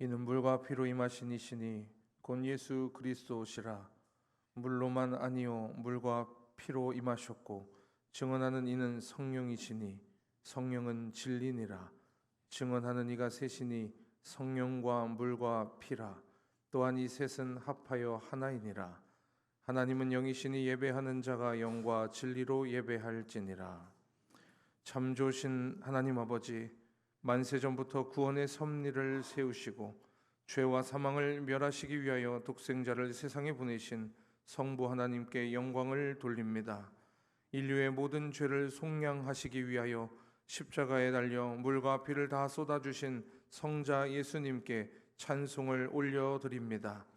이는 물과 피로 임하신 이시니 곧 예수 그리스도시라. 물로만 아니요 물과 피로 임하셨고 증언하는 이는 성령이시니 성령은 진리니라. 증언하는 이가 셋이니 성령과 물과 피라. 또한 이 셋은 합하여 하나이니라. 하나님은 영이시니 예배하는 자가 영과 진리로 예배할지니라. 참 좋으신 하나님 아버지, 만세 전부터 구원의 섭리를 세우시고 죄와 사망을 멸하시기 위하여 독생자를 세상에 보내신 성부 하나님께 영광을 돌립니다. 인류의 모든 죄를 속량하시기 위하여 십자가에 달려 물과 피를 다 쏟아주신 성자 예수님께 찬송을 올려드립니다.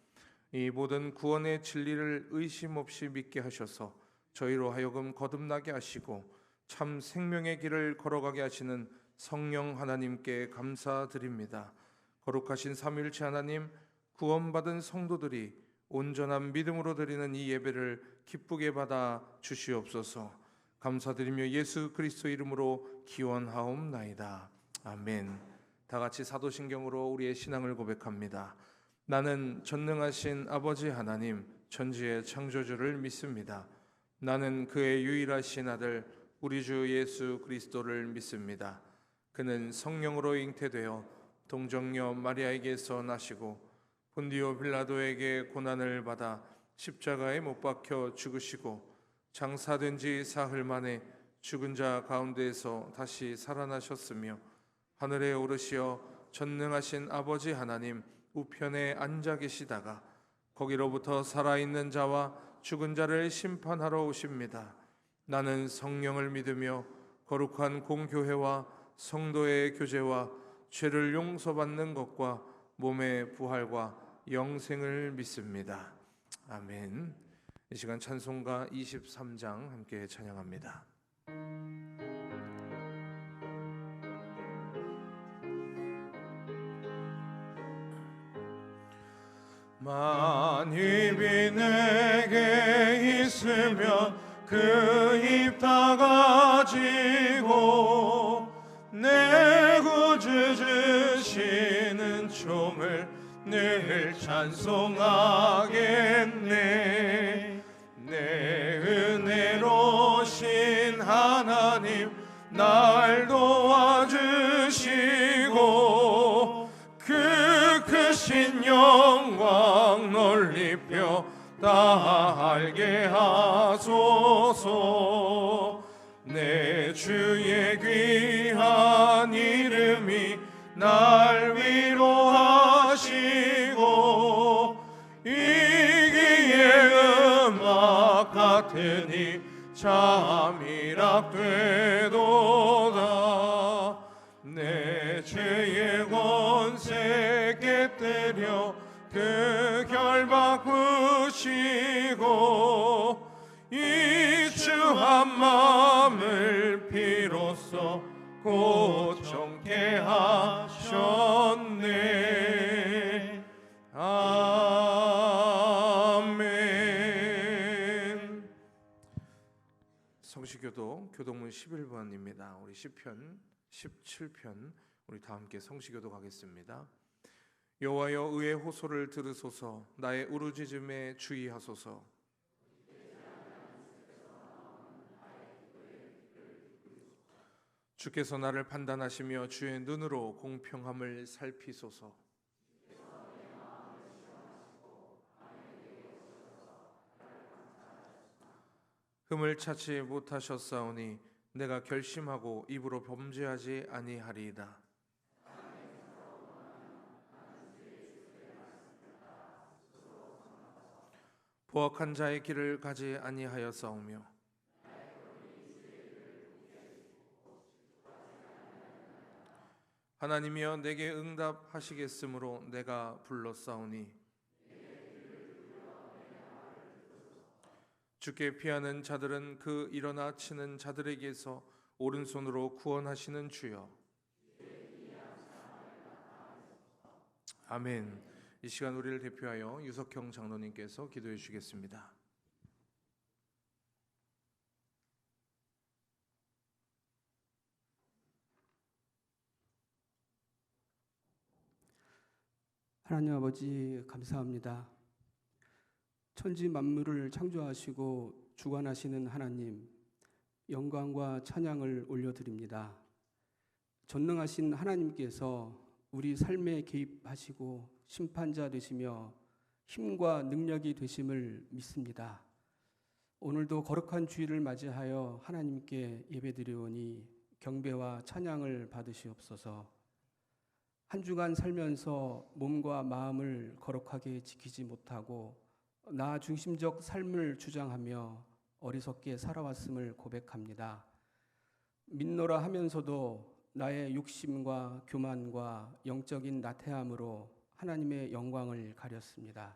이 모든 구원의 진리를 의심 없이 믿게 하셔서 저희로 하여금 거듭나게 하시고 참 생명의 길을 걸어가게 하시는 성령 하나님께 감사드립니다. 거룩하신 삼위일체 하나님, 구원받은 성도들이 온전한 믿음으로 드리는 이 예배를 기쁘게 받아 주시옵소서. 감사드리며 예수 그리스도 이름으로 기원하옵나이다. 아멘. 다 같이 사도신경으로 우리의 신앙을 고백합니다. 나는 전능하신 아버지 하나님, 천지의 창조주를 믿습니다. 나는 그의 유일하신 아들 우리 주 예수 그리스도를 믿습니다. 그는 성령으로 잉태되어 동정녀 마리아에게서 나시고 본디오 빌라도에게 고난을 받아 십자가에 못 박혀 죽으시고 장사된 지 사흘 만에 죽은 자 가운데에서 다시 살아나셨으며 하늘에 오르시어 전능하신 아버지 하나님 우편에 앉아 계시다가 거기로부터 살아있는 자와 죽은 자를 심판하러 오십니다. 나는 성령을 믿으며 거룩한 공교회와 성도의 교제와 죄를 용서받는 것과 몸의 부활과 영생을 믿습니다. 아멘. 이 시간 찬송가 23장 함께 찬양합니다. 만입이 내게 있으면 그 입 다 가지고 내 구주 주시는 춤을 늘 찬송하겠네. 내 은혜로신 하나님 날 도와주시고 그 크신 영광 넓혀 다 알게 하소서. 내 주의 귀한 이름이 날 위로하시고 이기의 음악 같으니 잠이락 되도다. 내 죄의 권세 깨뜨려 그 결박 부시고 이 주 한 마음을 비로소 고정케 하셨네. 아멘. 성시교도 교동문 11번입니다. 우리 시편 17편 우리 다 함께 성시교도 가겠습니다. 여호와여 의의 호소를 들으소서. 나의 우르짖음에 주의하소서. 주께서 나를 판단하시며 주의 눈으로 공평함을 살피소서. 흠을 찾지 못하셨사오니 내가 결심하고 입으로 범죄하지 아니하리이다. 포악한 자의 길을 가지 아니하였사오며 하나님이여 내게 응답하시겠으므로 내가 불렀사오니 주께 피하는 자들은 그 일어나 치는 자들에게서 오른손으로 구원하시는 주여. 아멘. 이 시간 우리를 대표하여 유석형 장로님께서 기도해 주시겠습니다. 하나님 아버지 감사합니다. 천지 만물을 창조하시고 주관하시는 하나님, 영광과 찬양을 올려드립니다. 전능하신 하나님께서 우리 삶에 개입하시고 심판자 되시며 힘과 능력이 되심을 믿습니다. 오늘도 거룩한 주일을 맞이하여 하나님께 예배드리오니 경배와 찬양을 받으시옵소서. 한 주간 살면서 몸과 마음을 거룩하게 지키지 못하고 나 중심적 삶을 주장하며 어리석게 살아왔음을 고백합니다. 믿노라 하면서도 나의 욕심과 교만과 영적인 나태함으로 하나님의 영광을 가렸습니다.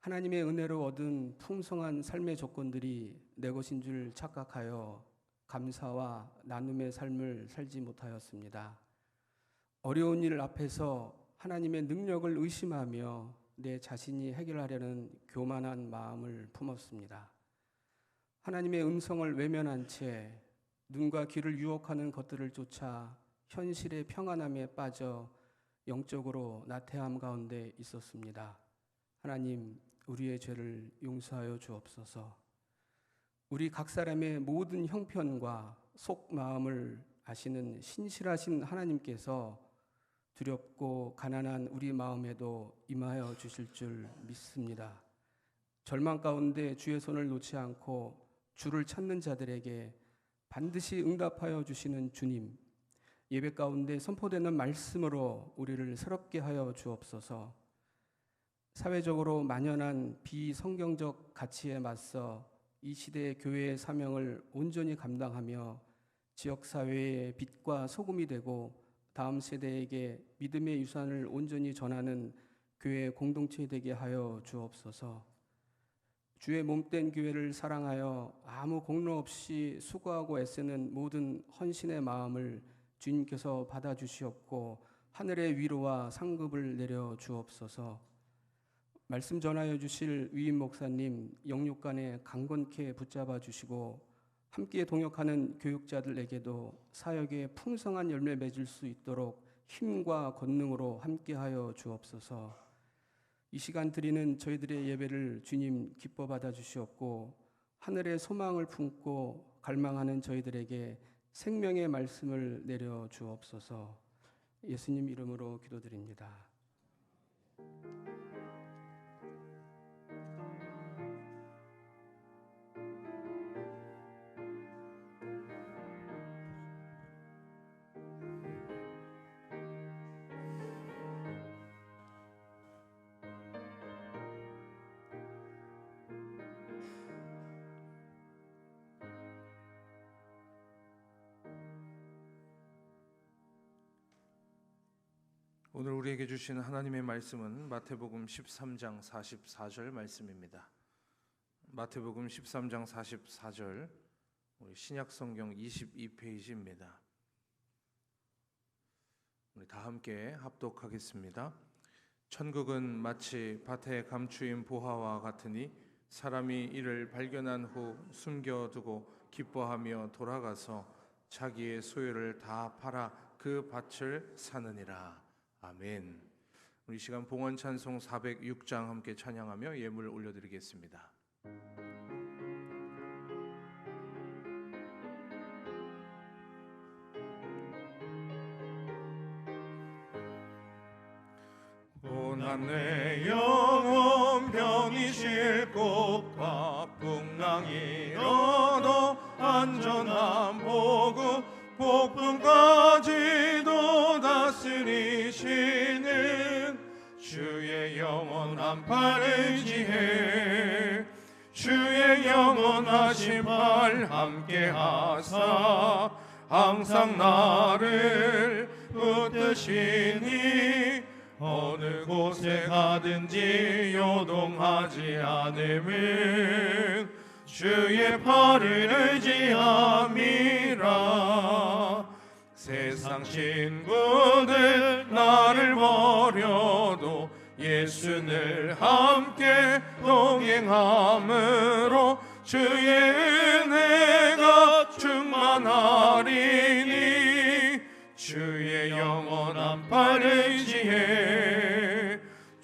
하나님의 은혜로 얻은 풍성한 삶의 조건들이 내 것인 줄 착각하여 감사와 나눔의 삶을 살지 못하였습니다. 어려운 일 앞에서 하나님의 능력을 의심하며 내 자신이 해결하려는 교만한 마음을 품었습니다. 하나님의 음성을 외면한 채 눈과 귀를 유혹하는 것들을 쫓아 현실의 평안함에 빠져 영적으로 나태함 가운데 있었습니다. 하나님, 우리의 죄를 용서하여 주옵소서. 우리 각 사람의 모든 형편과 속 마음을 아시는 신실하신 하나님께서 두렵고 가난한 우리 마음에도 임하여 주실 줄 믿습니다. 절망 가운데 주의 손을 놓지 않고 주를 찾는 자들에게 반드시 응답하여 주시는 주님, 예배 가운데 선포되는 말씀으로 우리를 새롭게 하여 주옵소서. 사회적으로 만연한 비성경적 가치에 맞서 이 시대의 교회의 사명을 온전히 감당하며 지역사회의 빛과 소금이 되고 다음 세대에게 믿음의 유산을 온전히 전하는 교회 공동체 되게 하여 주옵소서. 주의 몸된 교회를 사랑하여 아무 공로 없이 수고하고 애쓰는 모든 헌신의 마음을 주님께서 받아주시옵고 하늘의 위로와 상급을 내려 주옵소서. 말씀 전하여 주실 위임 목사님 영육간에 강건케 붙잡아 주시고 함께 동역하는 교육자들에게도 사역에 풍성한 열매 맺을 수 있도록 힘과 권능으로 함께하여 주옵소서. 이 시간 드리는 저희들의 예배를 주님 기뻐 받아 주시옵고 하늘의 소망을 품고 갈망하는 저희들에게 생명의 말씀을 내려 주옵소서. 예수님 이름으로 기도드립니다. 오늘 우리에게 주신 하나님의 말씀은 마태복음 13장 44절 말씀입니다. 마태복음 13장 44절, 우리 신약성경 22페이지입니다. 우리 다 함께 합독하겠습니다. 천국은 마치 밭에 감추인 보화와 같으니 사람이 이를 발견한 후 숨겨두고 기뻐하며 돌아가서 자기의 소유를 다 팔아 그 밭을 사느니라. 아멘. 우리 시간 봉헌 찬송 406장 함께 찬양하며 예물 올려드리겠습니다. 고난 내 영혼 병이 싣고 가풍랑이 얻어 안전한 복음 폭풍까지도 다스리시는 주의 영원한 팔을 지혜 주의 영원하신 팔 함께하사 항상 나를 붙드시니 어느 곳에 가든지 요동하지 않음은 주의 팔을 의지함이라. 세상 친구들 나를 버려도 예수를 함께 동행함으로 주의 은혜가 충만하리니 주의 영원한 팔을 지혜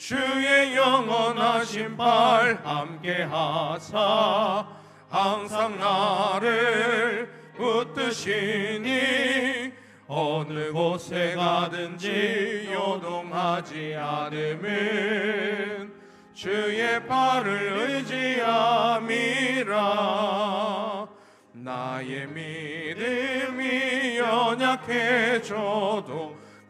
주의 영원하신 팔 함께 하사 항상 나를 붙드시니 어느 곳에 가든지 요동하지 않음은 주의 팔을 의지함이라. 나의 믿음이 연약해져도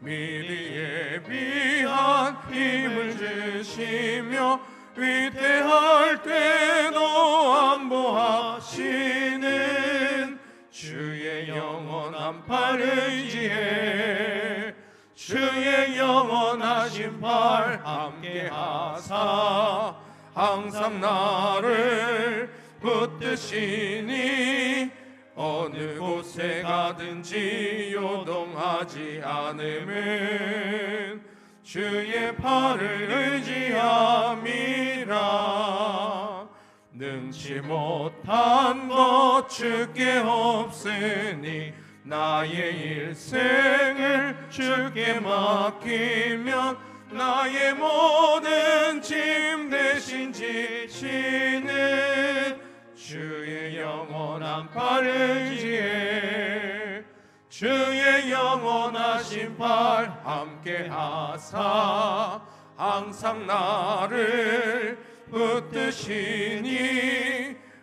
미리 예비한 힘을 주시며 위대할 때도 안보하시는 주의 영원한 팔 의지해 주의 영원하신 팔 함께 하사 항상 나를 붙드시니 어느 곳에 가든지 요동하지 않음은 주의 팔을 의지함이라. 능치 못한 것 주께 없으니 나의 일생을 주께 맡기면 나의 모든 짐 대신 지시는 주의 영원한 팔 의지해 주의 영원하신 팔 함께 하사 항상 나를 붙드시니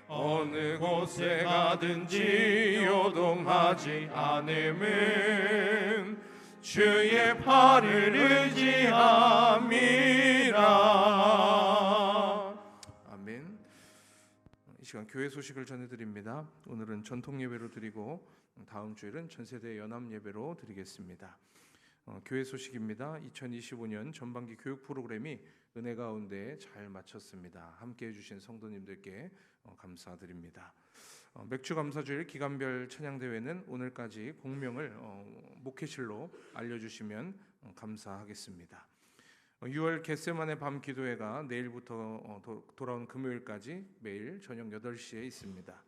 어느 곳에 가든지 요동하지 않음은 주의 팔을 의지함이라. 아멘. 이 시간 교회 소식을 전해드립니다. 오늘은 전통 예배로 드리고 다음 주일은 전세대 연합 예배로 드리겠습니다. 교회 소식입니다. 2025년 전반기 교육 프로그램이 은혜 가운데 잘 마쳤습니다. 함께해 주신 성도님들께 감사드립니다. 맥주 감사주일 기간별 찬양대회는 오늘까지 공명을 목회실로 알려주시면 감사하겠습니다. 6월 겟세마네 밤 기도회가 내일부터 돌아온 금요일까지 매일 저녁 8시에 있습니다.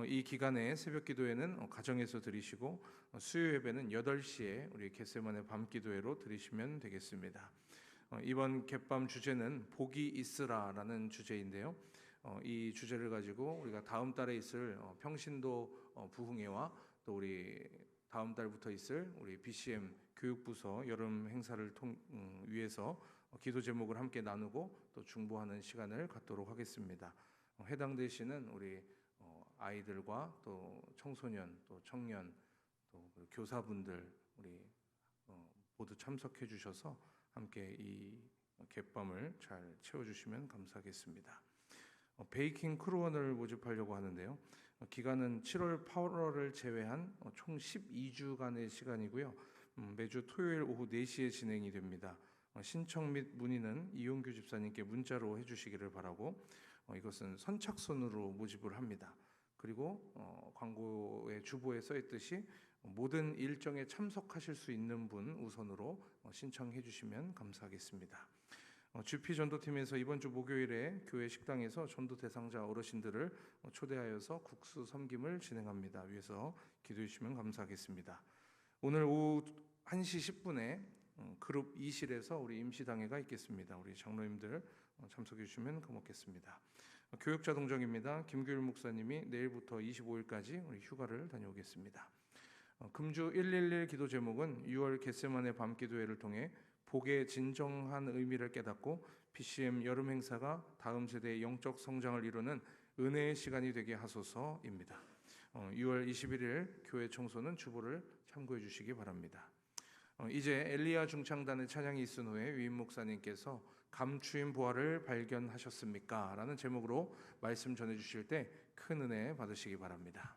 이 기간에 새벽 기도회는 가정에서 드리시고 수요 예배는 8시에 우리 겟세마네 밤 기도회로 드리시면 되겠습니다. 이번 갯밤 주제는 복이 있으라라는 주제인데요. 이 주제를 가지고 우리가 다음 달에 있을 평신도 부흥회와 또 우리 다음 달부터 있을 우리 BCM 교육부서 여름 행사를 위해서 기도 제목을 함께 나누고 또 중보하는 시간을 갖도록 하겠습니다. 해당되시는 우리 아이들과 또 청소년 또 청년 또 교사분들 우리 모두 참석해 주셔서 함께 이 갯밤을 잘 채워주시면 감사하겠습니다. 베이킹 크루원을 모집하려고 하는데요. 기간은 7월, 8월을 제외한 총 12주간의 시간이고요. 매주 토요일 오후 4시에 진행이 됩니다. 신청 및 문의는 이용규 집사님께 문자로 해주시기를 바라고 이것은 선착순으로 모집을 합니다. 그리고 광고의 주보에 써있듯이 모든 일정에 참석하실 수 있는 분 우선으로 신청해 주시면 감사하겠습니다. GP 전도팀에서 이번 주 목요일에 교회 식당에서 전도 대상자 어르신들을 초대하여서 국수 섬김을 진행합니다. 위해서 기도해 주시면 감사하겠습니다. 오늘 오후 1시 10분에 그룹 2실에서 우리 임시당회가 있겠습니다. 우리 장로님들 참석해 주시면 고맙겠습니다. 교육자 동정입니다. 김규일 목사님이 내일부터 25일까지 우리 휴가를 다녀오겠습니다. 금주 111 기도 제목은 6월 겟세마네 밤 기도회를 통해 복의 진정한 의미를 깨닫고 BCM 여름 행사가 다음 세대의 영적 성장을 이루는 은혜의 시간이 되게 하소서입니다. 6월 21일 교회 청소는 주보를 참고해 주시기 바랍니다. 이제 엘리야 중창단의 찬양이 있은 후에 위임 목사님께서 감추인 보화를 발견하셨습니까? 라는 제목으로 말씀 전해 주실 때 큰 은혜 받으시기 바랍니다.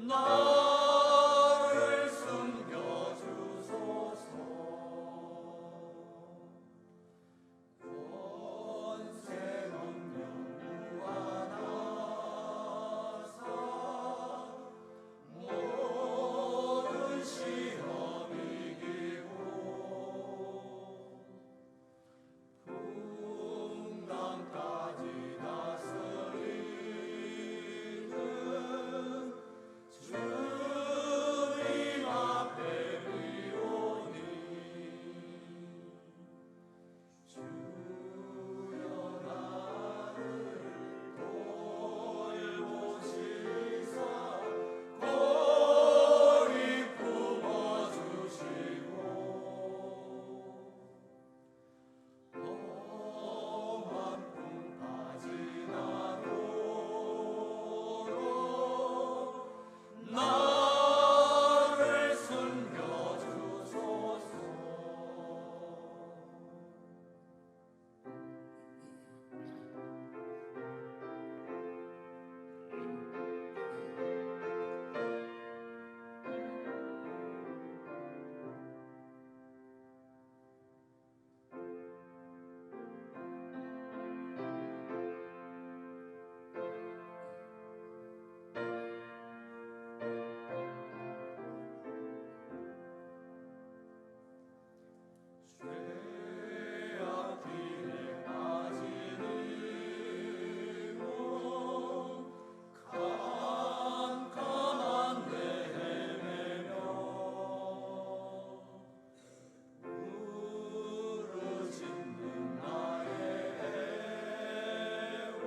나를 숨겨주소서. 권세 능력 무한하사 모든 시험 이기고 풍랑까지 다스리는 주님 앞에 비오니 주여 나를 돌보시사 고리 품어주시고 험한 풍 빠지나도록 나를 숨겨주소서. 죄악길에 빠지는 몸 캄캄한 데 헤매며 무르짖는 나의 애원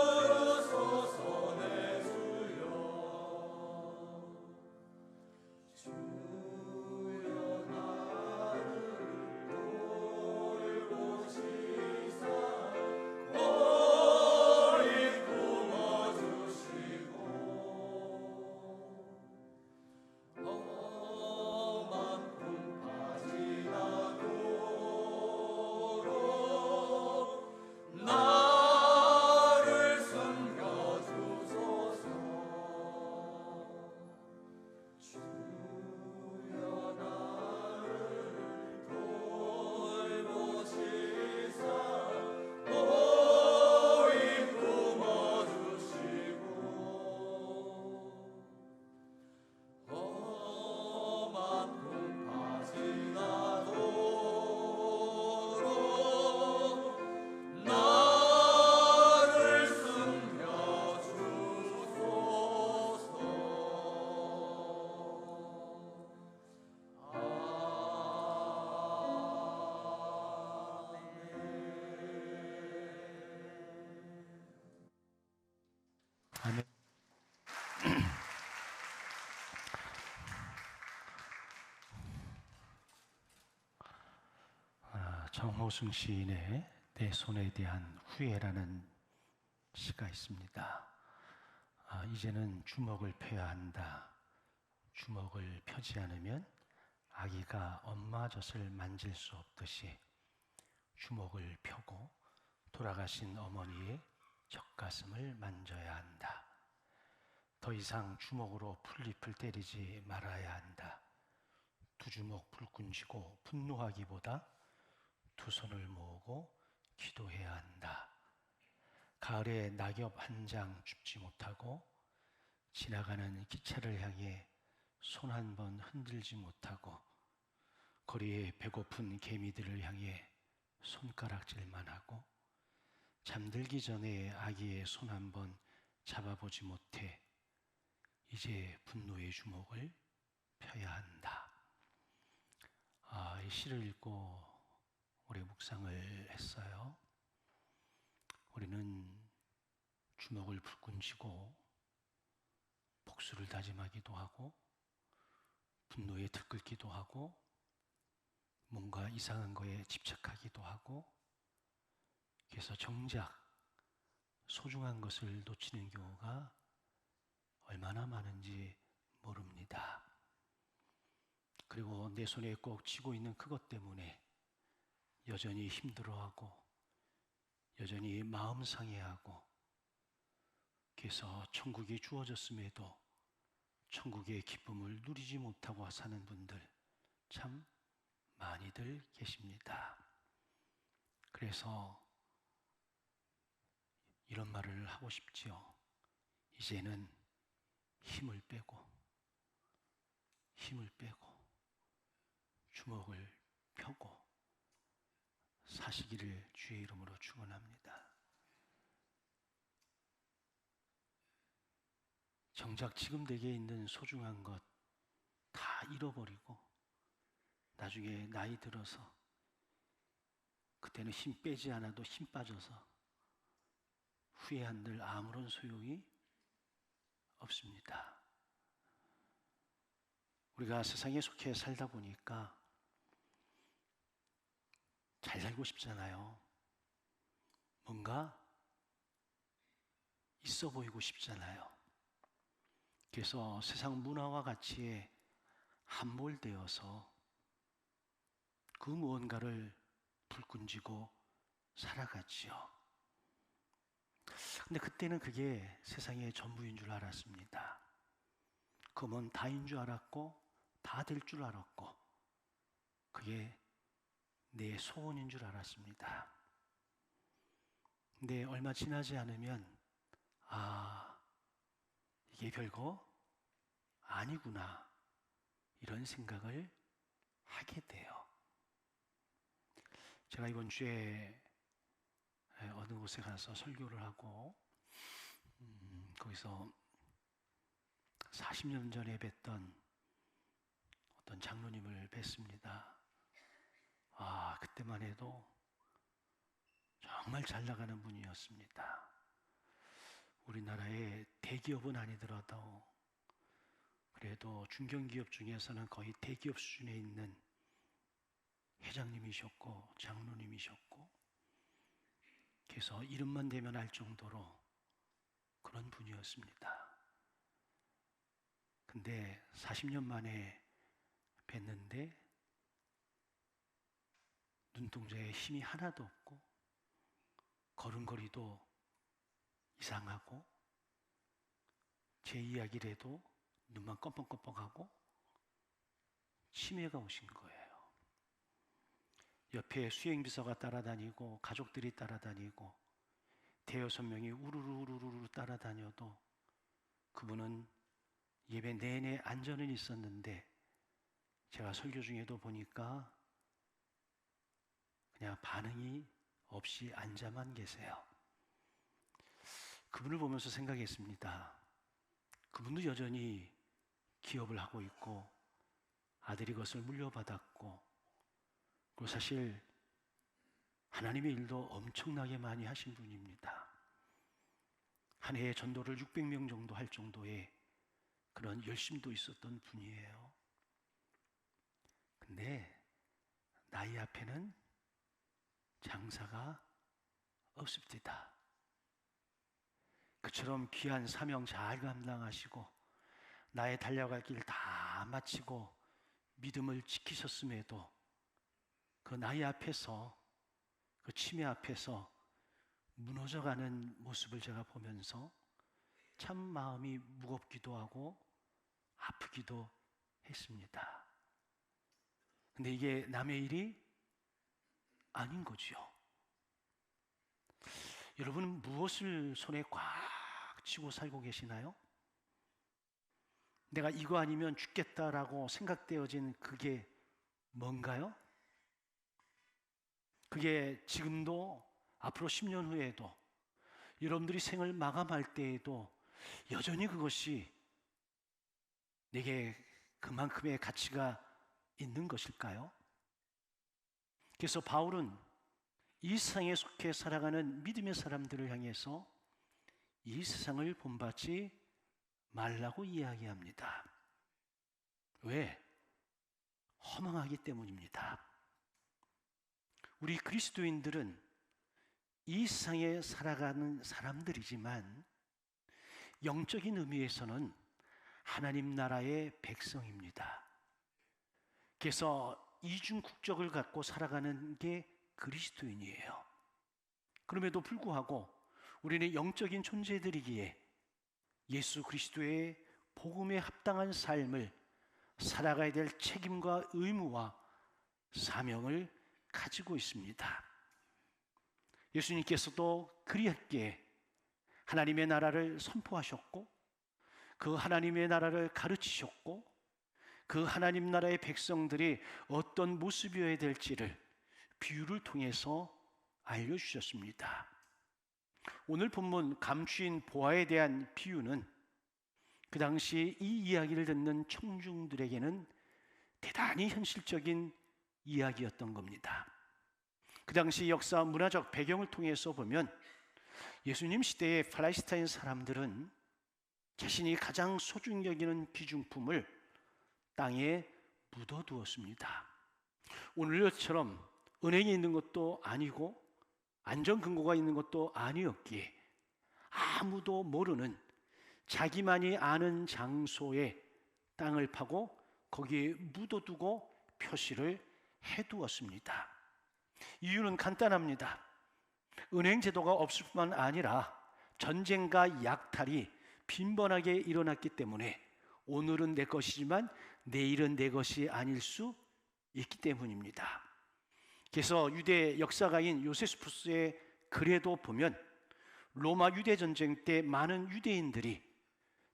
들으소서 내 주여. 주여 나를 돌보시사 고리 품어주시고 험한 풍 빠지나도록 나를 숨겨주소서. 주여 나를 돌보시사 고리 품어주시고 험한 풍 빠지나도록 나를 숨겨주소서. 아멘. 정호승 시인의 내 손에 대한 후회라는 시가 있습니다. 이제는 주먹을 펴야 한다. 주먹을 펴지 않으면 아기가 엄마 젖을 만질 수 없듯이 주먹을 펴고 돌아가신 어머니의 젖가슴을 만져야 한다. 더 이상 주먹으로 풀잎을 때리지 말아야 한다. 두 주먹 불끈 쥐고 분노하기보다 두 손을 모으고 기도해야 한다. 가을에 낙엽 한 장 줍지 못하고 지나가는 기차를 향해 손 한 번 흔들지 못하고 거리에 배고픈 개미들을 향해 손가락질만 하고 잠들기 전에 아기의 손 한 번 잡아보지 못해 이제 분노의 주먹을 펴야 한다. 이 시를 읽고 우리 묵상을 했어요. 우리는 주먹을 불끈 쥐고 복수를 다짐하기도 하고 분노에 들끓기도 하고 뭔가 이상한 거에 집착하기도 하고 그래서 정작 소중한 것을 놓치는 경우가 얼마나 많은지 모릅니다. 그리고 내 손에 꼭 쥐고 있는 그것 때문에 여전히 힘들어하고 여전히 마음 상해하고 그래서 천국이 주어졌음에도 천국의 기쁨을 누리지 못하고 사는 분들 참 많이들 계십니다. 그래서 이런 말을 하고 싶지요. 이제는 힘을 빼고 주먹을 펴고 사시기를 주의 이름으로 축원합니다. 정작 지금 내게 있는 소중한 것 다 잃어버리고 나중에 나이 들어서 그때는 힘 빼지 않아도 힘 빠져서 후회한들 아무런 소용이 없습니다. 우리가 세상에 속해 살다 보니까 잘 살고 싶잖아요. 뭔가 있어 보이고 싶잖아요. 그래서 세상 문화와 가치에 함몰되어서 그 무언가를 불끈지고 살아가지요. 근데 그때는 그게 세상의 전부인 줄 알았습니다. 그건 다인 줄 알았고 다 될 줄 알았고 그게 내 소원인 줄 알았습니다. 근데 얼마 지나지 않으면 이게 별거 아니구나 이런 생각을 하게 돼요. 제가 이번 주에 어느 곳에 가서 설교를 하고 거기서 40년 전에 뵀던 어떤 장로님을 뵀습니다. 그때만 해도 정말 잘 나가는 분이었습니다. 우리나라의 대기업은 아니더라도 그래도 중견기업 중에서는 거의 대기업 수준에 있는 회장님이셨고 장로님이셨고 그래서 이름만 대면 알 정도로 그런 분이었습니다. 근데 40년 만에 뵀는데 눈동자에 힘이 하나도 없고 걸음걸이도 이상하고 제 이야기를 해도 눈만 껌뻑껌뻑하고 치매가 오신 거예요. 옆에 수행비서가 따라다니고 가족들이 따라다니고 대여섯 명이 우르르 따라다녀도 그분은 예배 내내 앉아는 있었는데 제가 설교 중에도 보니까 그냥 반응이 없이 앉아만 계세요. 그분을 보면서 생각했습니다. 그분도 여전히 기업을 하고 있고 아들이 그것을 물려받았고 그리고 사실 하나님의 일도 엄청나게 많이 하신 분입니다. 한 해에 전도를 600명 정도 할 정도의 그런 열심도 있었던 분이에요. 근데 나이 앞에는 장사가 없습니다. 그처럼 귀한 사명 잘 감당하시고 나의 달려갈 길 다 마치고 믿음을 지키셨음에도 그 나이 앞에서 그 치매 앞에서 무너져가는 모습을 제가 보면서 참 마음이 무겁기도 하고 아프기도 했습니다. 근데 이게 남의 일이 아닌 거지요. 여러분은 무엇을 손에 꽉 쥐고 살고 계시나요? 내가 이거 아니면 죽겠다라고 생각되어진 그게 뭔가요? 그게 지금도 앞으로 10년 후에도 여러분들이 생을 마감할 때에도 여전히 그것이 내게 그만큼의 가치가 있는 것일까요? 그래서 바울은 이 세상에 속해 살아가는 믿음의 사람들을 향해서 이 세상을 본받지 말라고 이야기합니다. 왜? 허망하기 때문입니다. 우리 그리스도인들은 이 세상에 살아가는 사람들이지만 영적인 의미에서는 하나님 나라의 백성입니다. 그래서 이중 국적을 갖고 살아가는 게 그리스도인이에요. 그럼에도 불구하고 우리는 영적인 존재들이기에 예수 그리스도의 복음에 합당한 삶을 살아가야 될 책임과 의무와 사명을 가지고 있습니다. 예수님께서도 그리하기에 하나님의 나라를 선포하셨고 그 하나님의 나라를 가르치셨고 그 하나님 나라의 백성들이 어떤 모습이어야 될지를 비유를 통해서 알려주셨습니다. 오늘 본문 감추인 보화에 대한 비유는 그 당시 이 이야기를 듣는 청중들에게는 대단히 현실적인 이야기였던 겁니다. 그 당시 역사 문화적 배경을 통해서 보면 예수님 시대의 팔레스타인 사람들은 자신이 가장 소중히 여기는 귀중품을 땅에 묻어두었습니다. 오늘처럼 은행이 있는 것도 아니고 안전금고가 있는 것도 아니었기에 아무도 모르는 자기만이 아는 장소에 땅을 파고 거기에 묻어두고 표시를 해두었습니다. 이유는 간단합니다. 은행 제도가 없을 뿐만 아니라 전쟁과 약탈이 빈번하게 일어났기 때문에 오늘은 내 것이지만 내일은 내 것이 아닐 수 있기 때문입니다. 그래서 유대 역사가인 요세푸스의 글에도 보면 로마 유대 전쟁 때 많은 유대인들이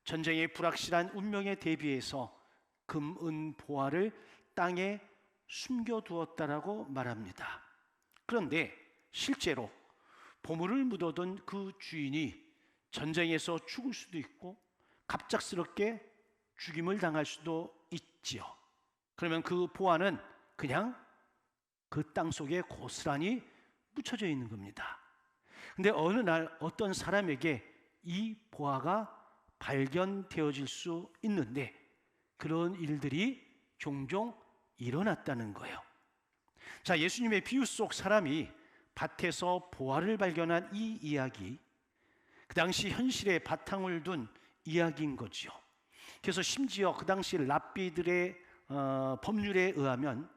전쟁의 불확실한 운명에 대비해서 금, 은, 보화를 땅에 숨겨두었다라고 말합니다. 그런데 실제로 보물을 묻어둔 그 주인이 전쟁에서 죽을 수도 있고 갑작스럽게 죽임을 당할 수도 있지요. 그러면 그 보화는 그냥 그 땅 속에 고스란히 묻혀져 있는 겁니다. 근데 어느 날 어떤 사람에게 이 보화가 발견되어질 수 있는데 그런 일들이 종종 일어났다는 거예요. 자, 예수님의 비유 속 사람이 밭에서 보화를 발견한 이 이야기, 그 당시 현실에 바탕을 둔 이야기인 거죠. 그래서 심지어 그 당시 랍비들의 법률에 의하면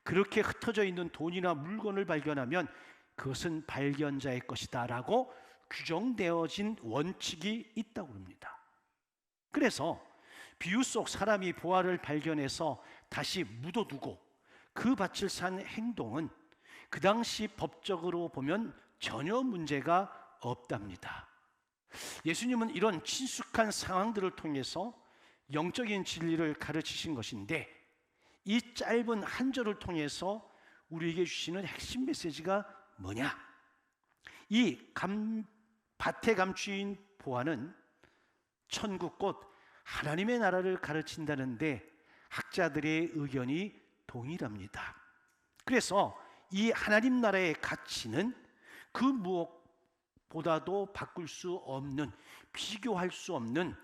그렇게 흩어져 있는 돈이나 물건을 발견하면 그것은 발견자의 것이다 라고 규정되어진 원칙이 있다고 합니다. 그래서 비유 속 사람이 보화를 발견해서 다시 묻어두고 그 밭을 산 행동은 그 당시 법적으로 보면 전혀 문제가 없답니다. 예수님은 이런 친숙한 상황들을 통해서 영적인 진리를 가르치신 것인데 이 짧은 한 절을 통해서 우리에게 주시는 핵심 메시지가 뭐냐? 이 밭에 감추인 보화는 천국 곧 하나님의 나라를 가르친다는데 학자들의 의견이 동일합니다. 그래서 이 하나님 나라의 가치는 그 무엇보다도 바꿀 수 없는, 비교할 수 없는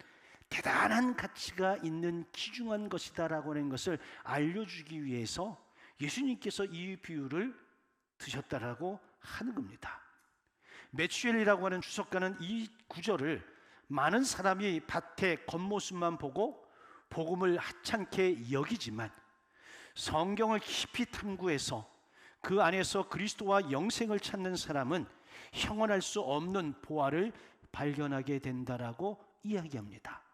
대단한 가치가 있는 귀중한 것이다라고 하는 것을 알려주기 위해서 예수님께서 이 비유를 드셨다라고 하는 겁니다. 매추엘이라고 하는 주석가는 이 구절을 많은 사람이 밭의 겉모습만 보고 복음을 하찮게 여기지만 성경을 깊이 탐구해서 그 안에서 그리스도와 영생을 찾는 사람은 형언할 수 없는 보화를 발견하게 된다라고 이야기합니다.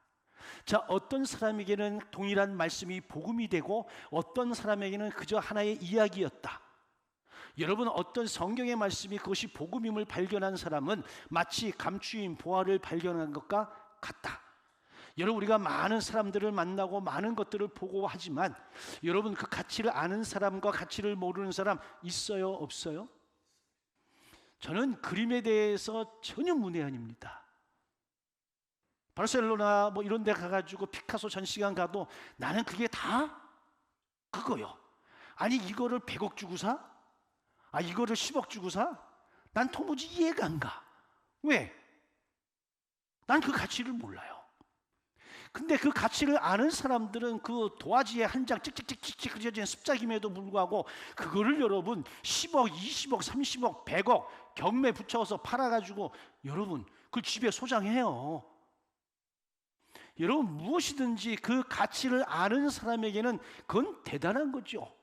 자, 어떤 사람에게는 동일한 말씀이 복음이 되고 어떤 사람에게는 그저 하나의 이야기였다. 여러분, 어떤 성경의 말씀이 그것이 복음임을 발견한 사람은 마치 감추인 보화를 발견한 것과 같다. 여러분, 우리가 많은 사람들을 만나고 많은 것들을 보고 하지만 여러분, 그 가치를 아는 사람과 가치를 모르는 사람 있어요, 없어요? 저는 그림에 대해서 전혀 문외한입니다. 바르셀로나 뭐 이런 데 가가지고 피카소 전시관 가도 나는 그게 다 그거요. 아니, 이거를 100억 주고 사? 이거를 10억 주고 사? 난 도무지 이해가 안 가. 왜? 난 그 가치를 몰라요. 근데 그 가치를 아는 사람들은 그 도화지에 한 장 찍찍찍찍 그려진 습작임에도 불구하고 그거를 여러분 10억, 20억, 30억, 100억 경매 붙여서 팔아가지고 여러분 그 집에 소장해요. 여러분, 무엇이든지 그 가치를 아는 사람에게는 그건 대단한 거죠.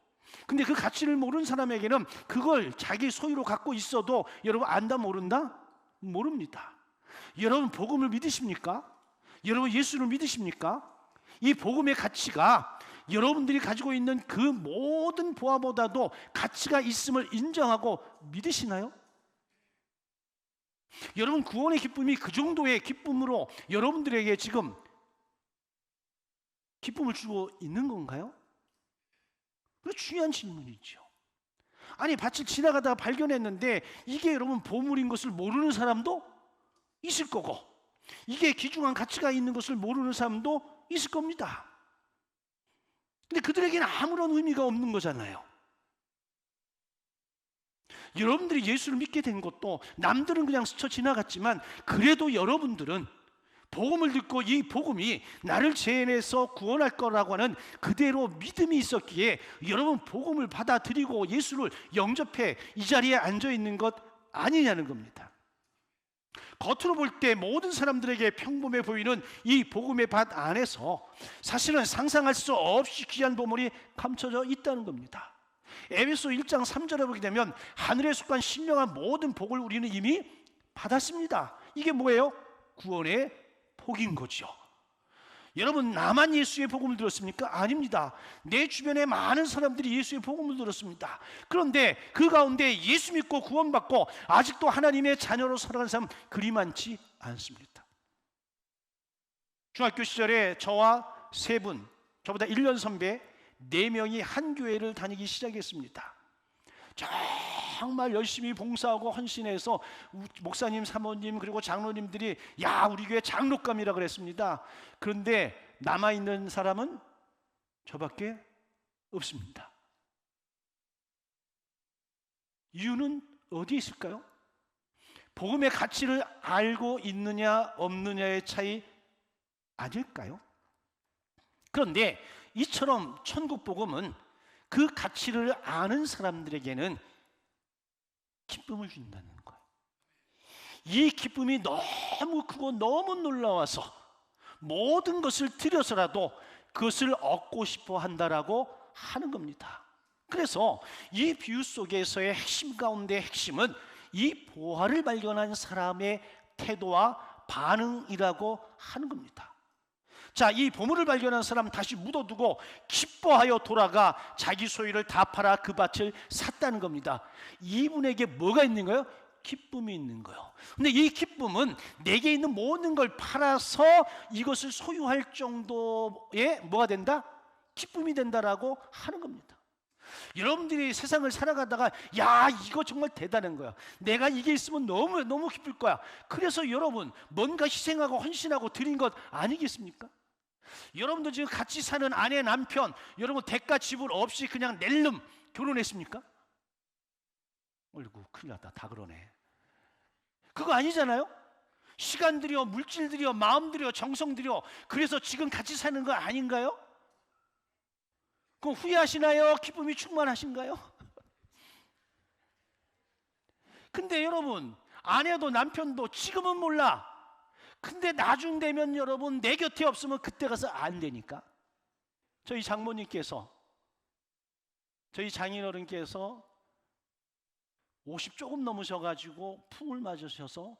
근데 그 가치를 모르는 사람에게는 그걸 자기 소유로 갖고 있어도 여러분 안다 모른다? 모릅니다. 여러분, 복음을 믿으십니까? 여러분 예수를 믿으십니까? 이 복음의 가치가 여러분들이 가지고 있는 그 모든 보화보다도 가치가 있음을 인정하고 믿으시나요? 여러분 구원의 기쁨이 그 정도의 기쁨으로 여러분들에게 지금 기쁨을 주고 있는 건가요? 그 중요한 질문이죠. 아니 밭을 지나가다가 발견했는데 이게 여러분 보물인 것을 모르는 사람도 있을 거고, 이게 귀중한 가치가 있는 것을 모르는 사람도 있을 겁니다. 근데 그들에게는 아무런 의미가 없는 거잖아요. 여러분들이 예수를 믿게 된 것도 남들은 그냥 스쳐 지나갔지만 그래도 여러분들은 복음을 듣고 이 복음이 나를 죄에서 구원할 거라고 하는 그대로 믿음이 있었기에 여러분 복음을 받아들이고 예수를 영접해 이 자리에 앉아 있는 것 아니냐는 겁니다. 겉으로 볼 때 모든 사람들에게 평범해 보이는 이 복음의 밭 안에서 사실은 상상할 수 없이 귀한 보물이 감춰져 있다는 겁니다. 에베소 1장 3절에 보게 되면 하늘에 속한 신령한 모든 복을 우리는 이미 받았습니다. 이게 뭐예요? 구원의 복인 거죠. 여러분 나만 예수의 복음을 들었습니까? 아닙니다. 내 주변에 많은 사람들이 예수의 복음을 들었습니다. 그런데 그 가운데 예수 믿고 구원받고 아직도 하나님의 자녀로 살아가는 사람 그리 많지 않습니다. 중학교 시절에 저와 세 분, 저보다 1년 선배 4명이 한 교회를 다니기 시작했습니다. 정말 열심히 봉사하고 헌신해서 목사님, 사모님 그리고 장로님들이 야 우리 교회 장로감이라 그랬습니다. 그런데 남아있는 사람은 저밖에 없습니다. 이유는 어디에 있을까요? 복음의 가치를 알고 있느냐 없느냐의 차이 아닐까요? 그런데 이처럼 천국 복음은 그 가치를 아는 사람들에게는 기쁨을 준다는 거예요. 이 기쁨이 너무 크고 너무 놀라워서 모든 것을 들여서라도 그것을 얻고 싶어 한다라고 하는 겁니다. 그래서 이 비유 속에서의 핵심 가운데 핵심은 이 보화를 발견한 사람의 태도와 반응이라고 하는 겁니다. 자, 이 보물을 발견한 사람 다시 묻어두고 기뻐하여 돌아가 자기 소유를 다 팔아 그 밭을 샀다는 겁니다. 이분에게 뭐가 있는 거예요? 기쁨이 있는 거예요. 근데 이 기쁨은 내게 있는 모든 걸 팔아서 이것을 소유할 정도의 뭐가 된다? 기쁨이 된다라고 하는 겁니다. 여러분들이 세상을 살아가다가 야 이거 정말 대단한 거야, 내가 이게 있으면 너무 기쁠 거야. 그래서 여러분 뭔가 희생하고 헌신하고 드린 것 아니겠습니까? 여러분들 지금 같이 사는 아내 남편 여러분 대가 지불 없이 그냥 낼름 결혼했습니까? 어이구 큰일 났다, 다 그러네. 그거 아니잖아요. 시간 들여, 물질 들여, 마음 들여, 정성 들여, 그래서 지금 같이 사는 거 아닌가요? 그럼 후회하시나요? 기쁨이 충만하신가요? 근데 여러분 아내도 남편도 지금은 몰라. 근데 나중 되면 여러분 내 곁에 없으면 그때 가서 안 되니까. 저희 장모님께서, 저희 장인어른께서 50 조금 넘으셔가지고 풍을 맞으셔서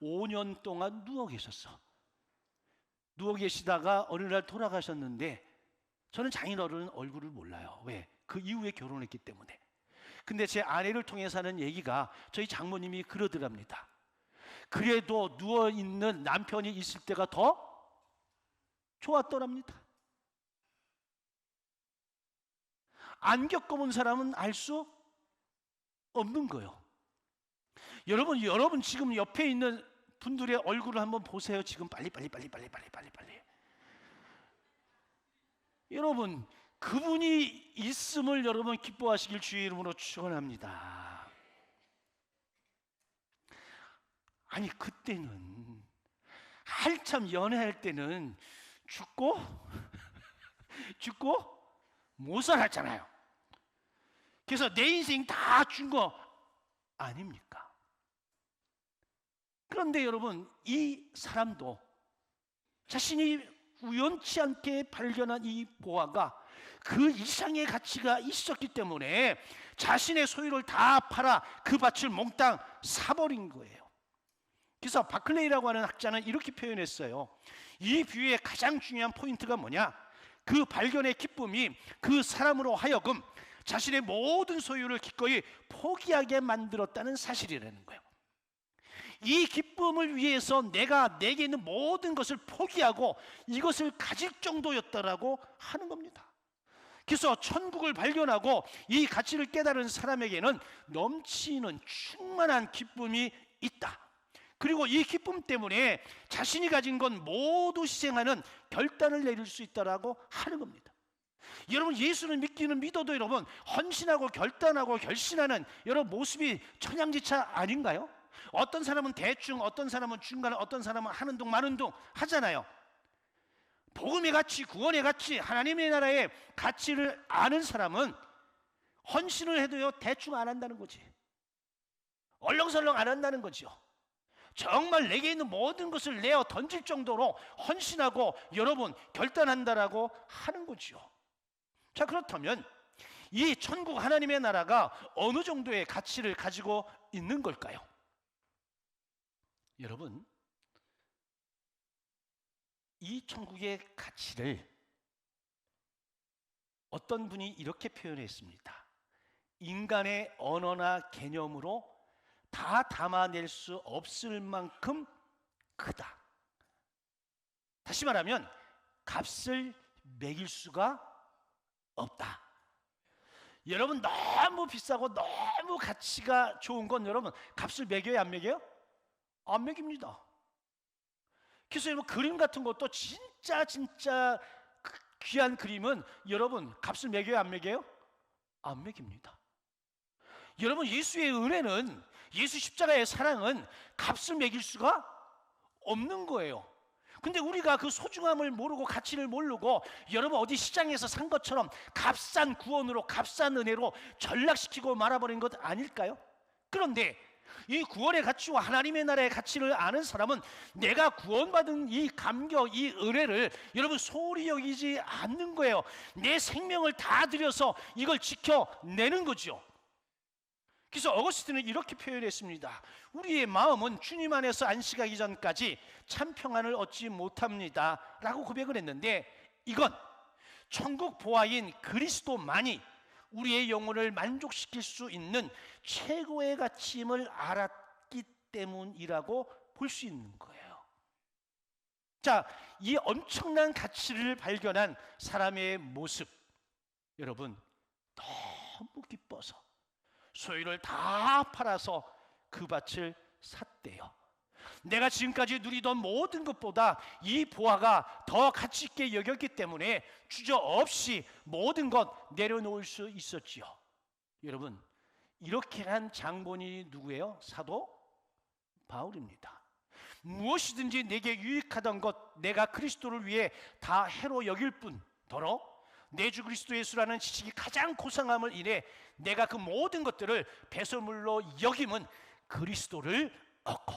5년 동안 누워 계셨어. 누워 계시다가 어느 날 돌아가셨는데 저는 장인어른 얼굴을 몰라요. 왜? 그 이후에 결혼했기 때문에. 근데 제 아내를 통해서 하는 얘기가 저희 장모님이 그러더랍니다. 그래도 누워있는 남편이 있을 때가 더 좋았더랍니다. 안 겪어본 사람은 알 수 없는 거예요. 여러분 지금 옆에 있는 분들의 얼굴을 한번 보세요. 지금 빨리. 여러분 그분이 있음을 여러분 기뻐하시길 주의 이름으로 축원합니다. 아니 그때는 한참 연애할 때는 죽고 못 살았잖아요. 그래서 내 인생 다 준 거 아닙니까? 그런데 여러분 이 사람도 자신이 우연치 않게 발견한 이 보화가 그 이상의 가치가 있었기 때문에 자신의 소유를 다 팔아 그 밭을 몽땅 사버린 거예요. 그래서 바클레이라고 하는 학자는 이렇게 표현했어요. 이 비유의 가장 중요한 포인트가 뭐냐? 그 발견의 기쁨이 그 사람으로 하여금 자신의 모든 소유를 기꺼이 포기하게 만들었다는 사실이라는 거예요. 이 기쁨을 위해서 내게 있는 모든 것을 포기하고 이것을 가질 정도였다라고 하는 겁니다. 그래서 천국을 발견하고 이 가치를 깨달은 사람에게는 넘치는 충만한 기쁨이 있다. 그리고 이 기쁨 때문에 자신이 가진 건 모두 희생하는 결단을 내릴 수 있다라고 하는 겁니다. 여러분, 예수를 믿어도 여러분 헌신하고 결단하고 결신하는 여러분 모습이 천양지차 아닌가요? 어떤 사람은 대충, 어떤 사람은 중간, 어떤 사람은 하는 둥 마는 둥 하잖아요. 복음의 가치, 구원의 가치, 하나님의 나라의 가치를 아는 사람은 헌신을 해도요 대충 안 한다는 거지. 얼렁설렁 안 한다는 거죠. 정말 내게 있는 모든 것을 내어 던질 정도로 헌신하고 여러분 결단한다라고 하는 거죠. 자, 그렇다면 이 천국 하나님의 나라가 어느 정도의 가치를 가지고 있는 걸까요? 여러분, 이 천국의 가치를 어떤 분이 이렇게 표현했습니다. 인간의 언어나 개념으로 다 담아낼 수 없을 만큼 크다. 다시 말하면 값을 매길 수가 없다. 여러분, 너무 비싸고 너무 가치가 좋은 건 여러분 값을 매겨요, 안 매겨요? 안 매깁니다. 그래서 여러분 그림 같은 것도 진짜 귀한 그림은 여러분 값을 매겨요, 안 매겨요? 안 매깁니다. 여러분, 예수의 은혜는, 예수 십자가의 사랑은 값을 매길 수가 없는 거예요. 근데 우리가 그 소중함을 모르고 가치를 모르고 여러분 어디 시장에서 산 것처럼 값싼 구원으로 값싼 은혜로 전락시키고 말아버린 것 아닐까요? 그런데 이 구원의 가치와 하나님의 나라의 가치를 아는 사람은 내가 구원받은 이 감격, 이 은혜를 여러분 소홀히 여기지 않는 거예요. 내 생명을 다 들여서 이걸 지켜내는 거죠. 그래서 어거스틴은 이렇게 표현했습니다. 우리의 마음은 주님 안에서 안식하기 전까지 참 평안을 얻지 못합니다 라고 고백을 했는데, 이건 천국 보화인 그리스도만이 우리의 영혼을 만족시킬 수 있는 최고의 가치임을 알았기 때문이라고 볼 수 있는 거예요. 자, 이 엄청난 가치를 발견한 사람의 모습, 여러분 너무 기뻐서 소유를 다 팔아서 그 밭을 샀대요. 내가 지금까지 누리던 모든 것보다 이 보화가 더 가치 있게 여겼기 때문에 주저없이 모든 것 내려놓을 수 있었지요. 여러분, 이렇게 한 장본인이 누구예요? 사도 바울입니다. 무엇이든지 내게 유익하던 것 내가 그리스도를 위해 다 해로 여길 뿐더러 내 주 그리스도 예수라는 지식이 가장 고상함을 인해 내가 그 모든 것들을 배설물로 여김은 그리스도를 얻고,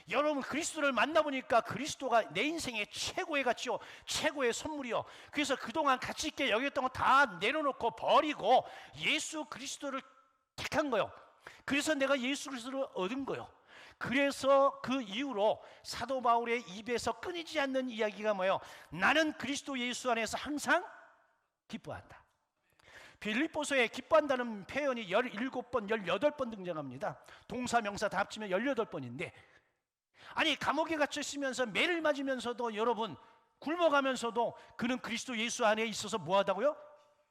여러분 그리스도를 만나보니까 그리스도가 내 인생의 최고의 가치요, 최고의 선물이요. 그래서 그동안 가치 있게 여겼던 거 다 내려놓고 버리고 예수 그리스도를 택한 거예요. 그래서 내가 예수 그리스도를 얻은 거예요. 그래서 그 이후로 사도 바울의 입에서 끊이지 않는 이야기가 뭐예요? 나는 그리스도 예수 안에서 항상 기뻐한다. 빌립보서에 기뻐한다는 표현이 17번, 18번 등장합니다. 동사, 명사 다 합치면 18번인데, 아니 감옥에 갇혀 있으면서 매를 맞으면서도 여러분 굶어가면서도 그는 그리스도 예수 안에 있어서 뭐하다고요?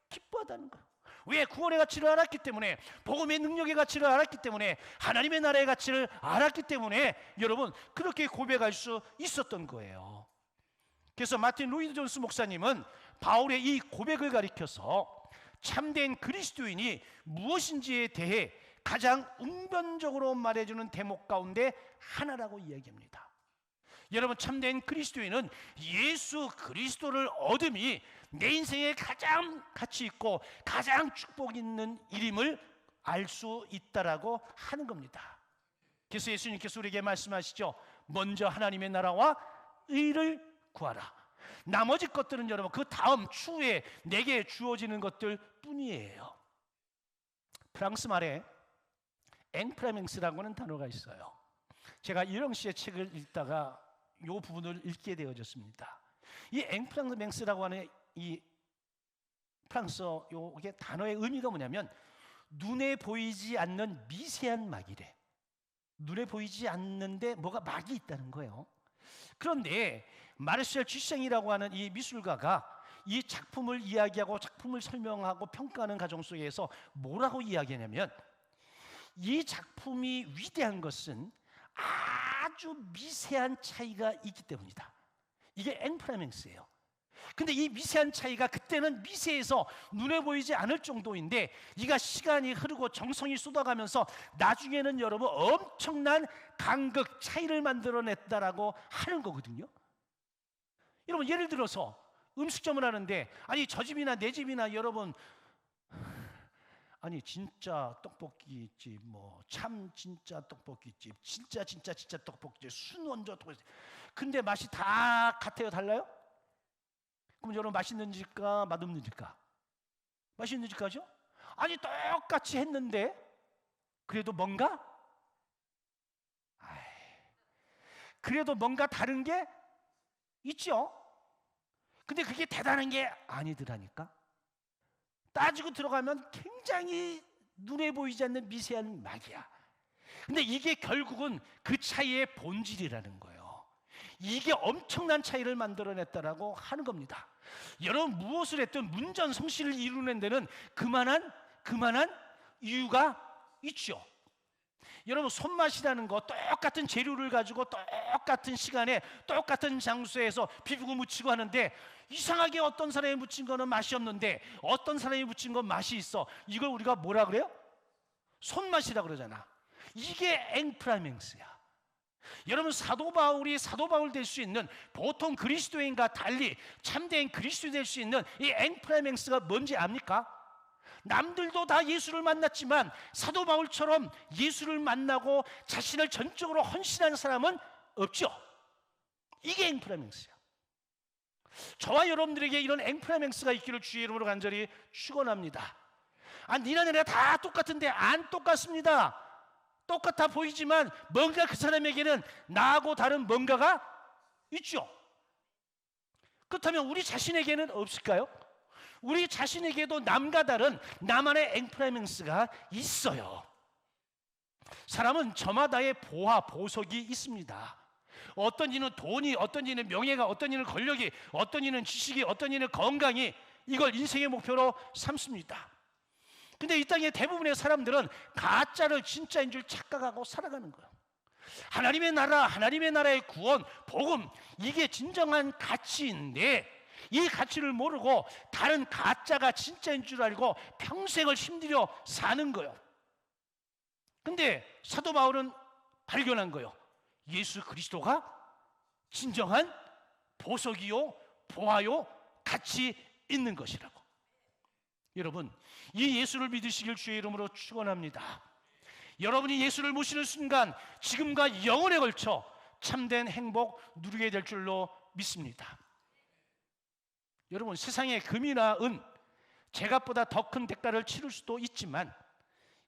기뻐하다는 거예요. 왜? 구원의 가치를 알았기 때문에, 복음의 능력의 가치를 알았기 때문에, 하나님의 나라의 가치를 알았기 때문에 여러분 그렇게 고백할 수 있었던 거예요. 그래서 마틴 루이드 존스 목사님은 바울의 이 고백을 가리켜서 참된 그리스도인이 무엇인지에 대해 가장 웅변적으로 말해주는 대목 가운데 하나라고 이야기합니다. 여러분, 참된 그리스도인은 예수 그리스도를 얻음이 내 인생에 가장 가치 있고 가장 축복 있는 일임을 알 수 있다라고 하는 겁니다. 그래서 예수님께서 우리에게 말씀하시죠. 먼저 하나님의 나라와 의를 구하라. 나머지 것들은 여러분 그 다음 추후에 내게 주어지는 것들 뿐이에요. 프랑스 말에 앵프라맹스라고 하는 단어가 있어요. 제가 이영 씨의 책을 읽다가 이 부분을 읽게 되어졌습니다. 이 앵프라맹스라고 하는 이 프랑스어 요게 단어의 의미가 뭐냐면 눈에 보이지 않는 미세한 막이래. 눈에 보이지 않는데 뭐가 막이 있다는 거예요. 그런데 마르셀 쥐생이라고 하는 이 미술가가 이 작품을 이야기하고 작품을 설명하고 평가하는 과정 속에서 뭐라고 이야기하냐면 이 작품이 위대한 것은 아주 미세한 차이가 있기 때문이다. 이게 앵프라맹스예요. 근데 이 미세한 차이가 그때는 미세해서 눈에 보이지 않을 정도인데 이가 시간이 흐르고 정성이 쏟아가면서 나중에는 여러분 엄청난 간극 차이를 만들어냈다라고 하는 거거든요. 여러분 예를 들어서 음식점을 하는데 아니 저 집이나 내 집이나 여러분 아니 진짜 떡볶이집 뭐 참 진짜 떡볶이집 진짜 떡볶이집 순원조 떡볶이집 근데 맛이 다 같아요? 달라요? 그럼 여러분 맛있는 집과 맛없는 집과 맛있는 집까죠? 아니 똑같이 했는데 그래도 뭔가 그래도 뭔가 다른 게 있죠. 근데 그게 대단한 게 아니더라니까. 따지고 들어가면 굉장히 눈에 보이지 않는 미세한 막이야. 근데 이게 결국은 그 차이의 본질이라는 거예요. 이게 엄청난 차이를 만들어냈다라고 하는 겁니다. 여러분 무엇을 했든 문전성시를 이루는 데는 그만한 이유가 있죠. 여러분 손맛이라는 거 똑같은 재료를 가지고 똑같은 시간에 똑같은 장소에서 비비고 묻히고 하는데 이상하게 어떤 사람이 묻힌 거는 맛이 없는데 어떤 사람이 묻힌 건 맛이 있어. 이걸 우리가 뭐라 그래요? 손맛이라 그러잖아. 이게 앵프라맹스야. 여러분 사도 바울이 사도 바울 될 수 있는 보통 그리스도인과 달리 참된 그리스도 될 수 있는 이 앵프라맹스가 뭔지 압니까? 남들도 다 예수를 만났지만 사도 바울처럼 예수를 만나고 자신을 전적으로 헌신한 사람은 없죠. 이게 앵프라맹스야. 저와 여러분들에게 이런 앵프라맹스가 있기를 주의 이름으로 간절히 축원합니다. 니나 내가 다 똑같은데 안 똑같습니다. 똑같아 보이지만 뭔가 그 사람에게는 나하고 다른 뭔가가 있죠. 그렇다면 우리 자신에게는 없을까요? 우리 자신에게도 남과 다른 나만의 앵프라맹스가 있어요. 사람은 저마다의 보화, 보석이 있습니다. 어떤 이는 돈이, 어떤 이는 명예가, 어떤 이는 권력이, 어떤 이는 지식이, 어떤 이는 건강이 이걸 인생의 목표로 삼습니다. 근데 이 땅의 대부분의 사람들은 가짜를 진짜인 줄 착각하고 살아가는 거예요. 하나님의 나라, 하나님의 나라의 구원, 복음 이게 진정한 가치인데 이 가치를 모르고 다른 가짜가 진짜인 줄 알고 평생을 힘들여 사는 거예요. 근데 사도 바울은 발견한 거예요. 예수 그리스도가 진정한 보석이요, 보화요, 가치 있는 것이라고. 여러분, 이 예수를 믿으시길 주의 이름으로 축원합니다. 여러분이 예수를 모시는 순간 지금과 영원에 걸쳐 참된 행복 누리게 될 줄로 믿습니다. 여러분 세상의 금이나 은 제값보다 더 큰 대가를 치를 수도 있지만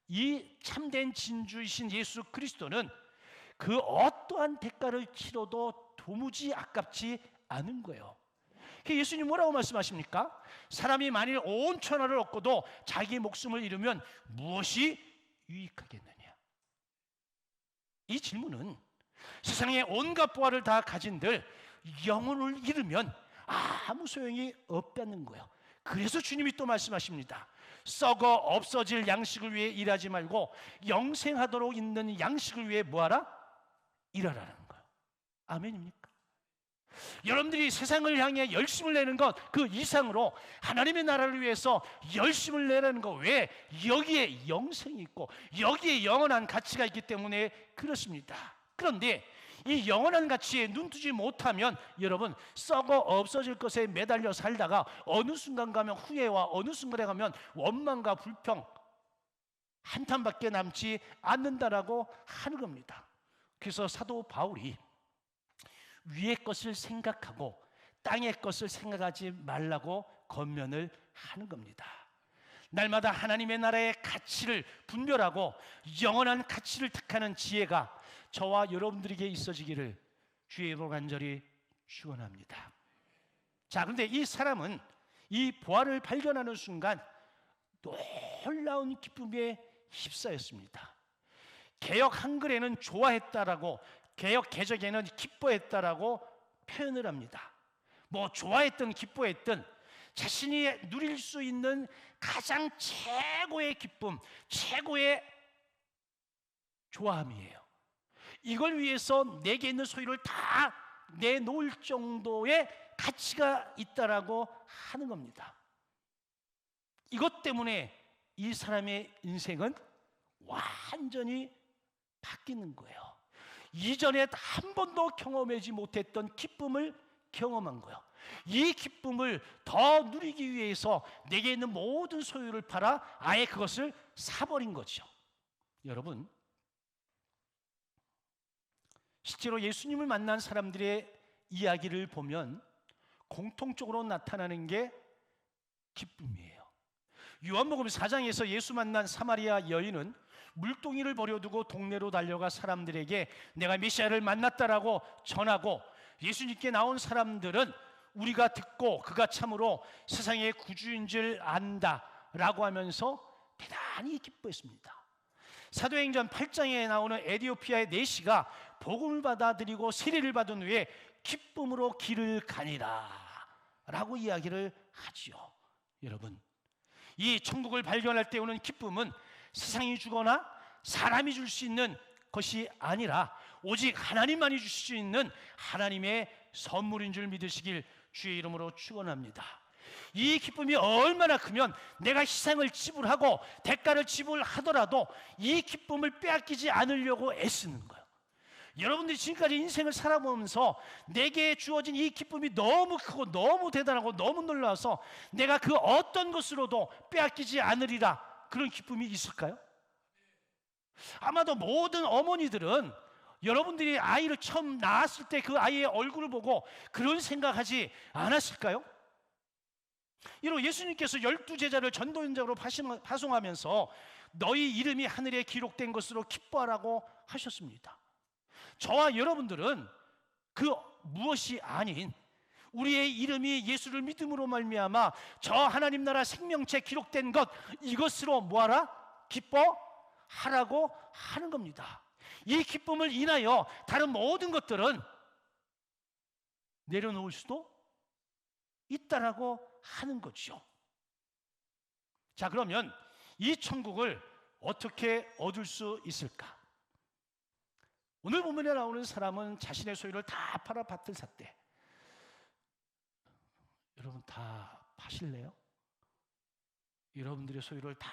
이 참된 진주이신 예수 그리스도는 그 어떠한 대가를 치러도 도무지 아깝지 않은 거예요. 예수님 뭐라고 말씀하십니까? 사람이 만일 온 천하를 얻고도 자기 목숨을 잃으면 무엇이 유익하겠느냐? 이 질문은 세상의 온갖 보화를 다 가진들 영혼을 잃으면 아무 소용이 없다는 거예요. 그래서 주님이 또 말씀하십니다. 썩어 없어질 양식을 위해 일하지 말고 영생하도록 있는 양식을 위해 뭐하라? 일하라는 거예요. 아멘입니까? 여러분들이 세상을 향해 열심을 내는 것 그 이상으로 하나님의 나라를 위해서 열심을 내라는 거. 왜? 여기에 영생이 있고 여기에 영원한 가치가 있기 때문에 그렇습니다. 그런데 이 영원한 가치에 눈뜨지 못하면 여러분 썩어 없어질 것에 매달려 살다가 어느 순간 가면 후회와 어느 순간에 가면 원망과 불평 한탄밖에 남지 않는다라고 하는 겁니다. 그래서 사도 바울이 위의 것을 생각하고 땅의 것을 생각하지 말라고 권면을 하는 겁니다. 날마다 하나님의 나라의 가치를 분별하고 영원한 가치를 택하는 지혜가 저와 여러분들에게 있어지기를 주의 이름으로 간절히 축원합니다. 자, 그런데 이 사람은 이 부활을 발견하는 순간 놀라운 기쁨에 휩싸였습니다. 개역 한글에는 좋아했다라고, 개역 개정에는 기뻐했다라고 표현을 합니다. 뭐 좋아했든 기뻐했든 자신이 누릴 수 있는 가장 최고의 기쁨, 최고의 좋아함이에요. 이걸 위해서 내게 있는 소유를 다 내놓을 정도의 가치가 있다라고 하는 겁니다. 이것 때문에 이 사람의 인생은 완전히 바뀌는 거예요. 이전에 한 번도 경험하지 못했던 기쁨을 경험한 거예요. 이 기쁨을 더 누리기 위해서 내게 있는 모든 소유를 팔아 아예 그것을 사버린 거죠. 여러분, 실제로 예수님을 만난 사람들의 이야기를 보면 공통적으로 나타나는 게 기쁨이에요. 요한복음 4장에서 예수 만난 사마리아 여인은 물동이를 버려두고 동네로 달려가 사람들에게 내가 메시아를 만났다라고 전하고, 예수님께 나온 사람들은 우리가 듣고 그가 참으로 세상의 구주인 줄 안다라고 하면서 대단히 기뻐했습니다. 사도행전 8장에 나오는 에디오피아의 내시가 복음을 받아들이고 세례를 받은 후에 기쁨으로 길을 가니라 라고 이야기를 하지요. 여러분, 이 천국을 발견할 때 오는 기쁨은 세상이 주거나 사람이 줄 수 있는 것이 아니라 오직 하나님만이 주실 수 있는 하나님의 선물인 줄 믿으시길 주의 이름으로 축원합니다. 이 기쁨이 얼마나 크면 내가 희생을 지불하고 대가를 지불하더라도 이 기쁨을 빼앗기지 않으려고 애쓰는 거예요. 여러분들이 지금까지 인생을 살아보면서 내게 주어진 이 기쁨이 너무 크고 너무 대단하고 너무 놀라워서 내가 그 어떤 것으로도 빼앗기지 않으리라, 그런 기쁨이 있을까요? 아마도 모든 어머니들은 여러분들이 아이를 처음 낳았을 때 그 아이의 얼굴을 보고 그런 생각하지 않았을까요? 이로 예수님께서 12제자를 전도연장으로 파송하면서 너희 이름이 하늘에 기록된 것으로 기뻐하라고 하셨습니다. 저와 여러분들은 그 무엇이 아닌 우리의 이름이 예수를 믿음으로 말미암아 저 하나님 나라 생명체 기록된 것, 이것으로 뭐하라? 기뻐하라고 하는 겁니다. 이 기쁨을 인하여 다른 모든 것들은 내려놓을 수도 있다라고 하는 거죠. 자, 그러면 이 천국을 어떻게 얻을 수 있을까? 오늘 본문에 나오는 사람은 자신의 소유를 다 팔아 밭을 샀대. 여러분 다 파실래요? 여러분들의 소유를 다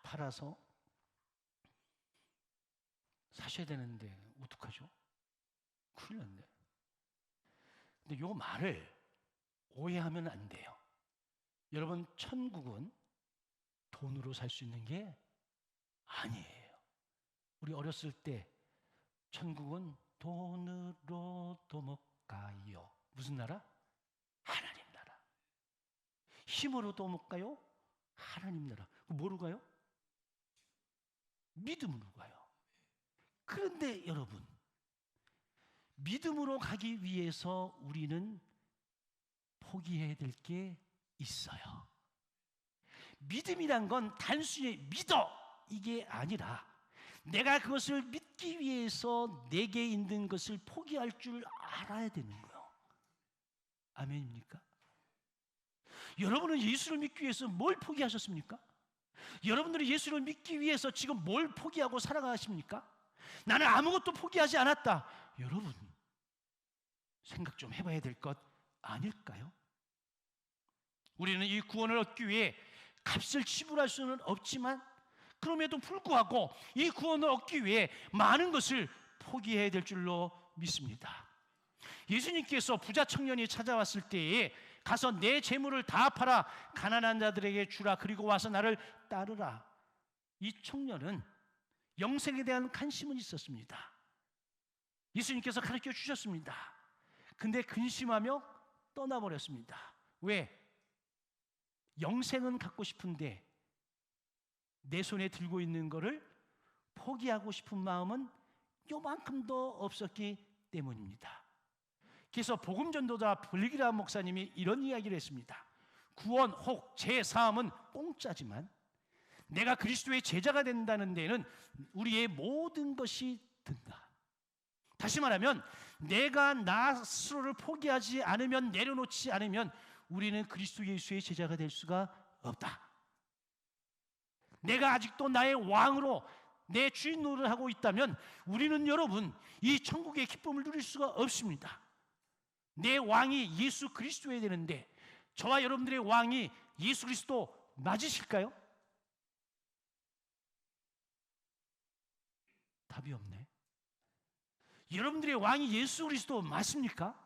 팔아서 사셔야 되는데 어떡하죠? 큰일 났네. 근데 요 말을 오해하면 안 돼요. 여러분, 천국은 돈으로 살 수 있는 게 아니에요. 우리 어렸을 때 천국은 돈으로도 못 가요. 무슨 나라? 하나님 나라. 힘으로도 못 가요? 하나님 나라. 뭐로 가요? 믿음으로 가요. 그런데 여러분, 믿음으로 가기 위해서 우리는 포기해야 될 게 있어요. 믿음이란 건 단순히 믿어 이게 아니라 내가 그것을 믿기 위해서 내게 있는 것을 포기할 줄 알아야 되는 거예요. 아멘입니까? 여러분은 예수를 믿기 위해서 뭘 포기하셨습니까? 여러분들이 예수를 믿기 위해서 지금 뭘 포기하고 살아가십니까? 나는 아무것도 포기하지 않았다. 여러분, 생각 좀 해봐야 될 것 아닐까요? 우리는 이 구원을 얻기 위해 값을 지불할 수는 없지만 그럼에도 불구하고 이 구원을 얻기 위해 많은 것을 포기해야 될 줄로 믿습니다. 예수님께서 부자 청년이 찾아왔을 때에 가서 내 재물을 다 팔아 가난한 자들에게 주라, 그리고 와서 나를 따르라. 이 청년은 영생에 대한 관심은 있었습니다. 예수님께서 가르쳐 주셨습니다. 근데 근심하며 떠나버렸습니다. 왜? 영생은 갖고 싶은데 내 손에 들고 있는 거를 포기하고 싶은 마음은 요만큼도 없었기 때문입니다. 그래서 복음전도자 블리그라 목사님이 이런 이야기를 했습니다. 구원 혹 제사함은 공짜지만 내가 그리스도의 제자가 된다는 데에는 우리의 모든 것이 든다. 다시 말하면 내가 나 스스로를 포기하지 않으면, 내려놓지 않으면 우리는 그리스도 예수의 제자가 될 수가 없다. 내가 아직도 나의 왕으로 내 주인 노릇을 하고 있다면 우리는 여러분 이 천국의 기쁨을 누릴 수가 없습니다. 내 왕이 예수 그리스도여야 되는데 저와 여러분들의 왕이 예수 그리스도 맞으실까요? 답이 없네. 여러분들의 왕이 예수 그리스도 맞습니까?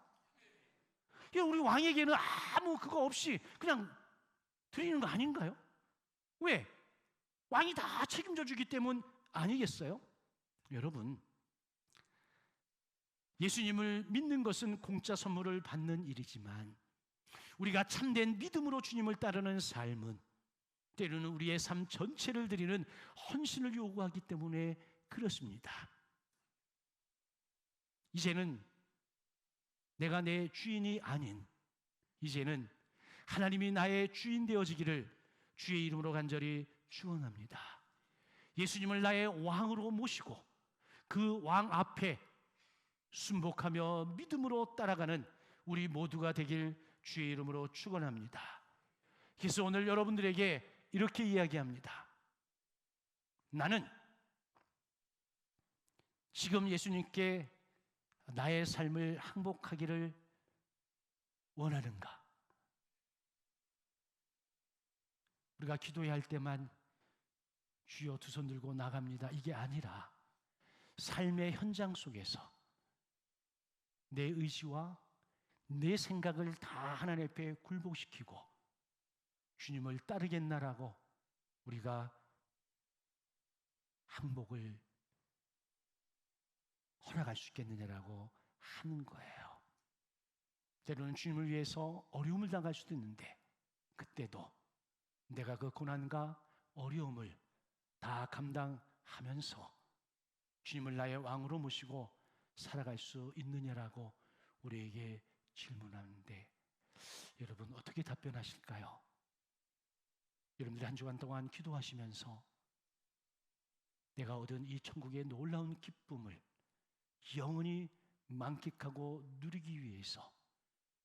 우리 왕에게는 아무 그거 없이 그냥 드리는 거 아닌가요? 왜? 왕이 다 책임져 주기 때문 아니겠어요? 여러분, 예수님을 믿는 것은 공짜 선물을 받는 일이지만 우리가 참된 믿음으로 주님을 따르는 삶은 때로는 우리의 삶 전체를 드리는 헌신을 요구하기 때문에 그렇습니다. 이제는 내가 내 주인이 아닌, 이제는 하나님이 나의 주인 되어지기를 주의 이름으로 간절히 축원합니다. 예수님을 나의 왕으로 모시고 그 왕 앞에 순복하며 믿음으로 따라가는 우리 모두가 되길 주의 이름으로 축원합니다. 그래서 오늘 여러분들에게 이렇게 이야기합니다. 나는 지금 예수님께 나의 삶을 항복하기를 원하는가? 우리가 기도해야 할 때만 주여 두 손 들고 나갑니다, 이게 아니라 삶의 현장 속에서 내 의지와 내 생각을 다 하나님 앞에 굴복시키고 주님을 따르겠나라고 우리가 항복을 허락할 수 있겠느냐라고 하는 거예요. 때로는 주님을 위해서 어려움을 당할 수도 있는데 그때도 내가 그 고난과 어려움을 다 감당하면서 주님을 나의 왕으로 모시고 살아갈 수 있느냐라고 우리에게 질문하는데 여러분 어떻게 답변하실까요? 여러분들이 한 주간 동안 기도하시면서 내가 얻은 이 천국의 놀라운 기쁨을 영원히 만끽하고 누리기 위해서